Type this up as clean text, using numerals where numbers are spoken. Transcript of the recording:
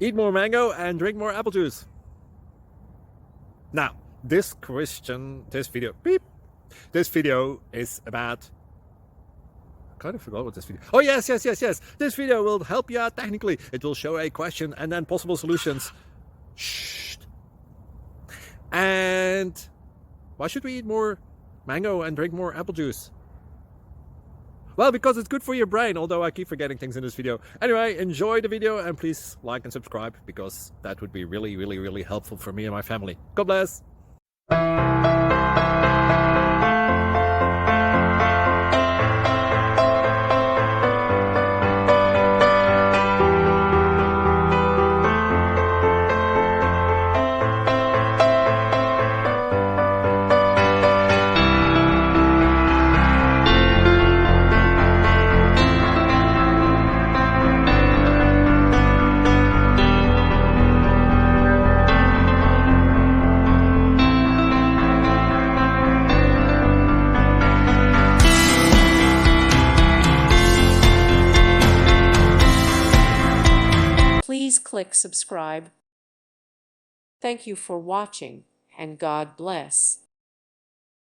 Eat more mango and drink more apple juice. Now, this video is about... I kind of forgot what this video... Oh, yes. This video will help you out technically. It will show a question and then possible solutions. Shh. And why should we eat more mango and drink more apple juice? Well, because it's good for your brain, although I keep forgetting things in this video. Anyway, enjoy the video and please like and subscribe, because that would be really helpful for me and my family. God bless! Please click subscribe. Thank you for watching, and God bless.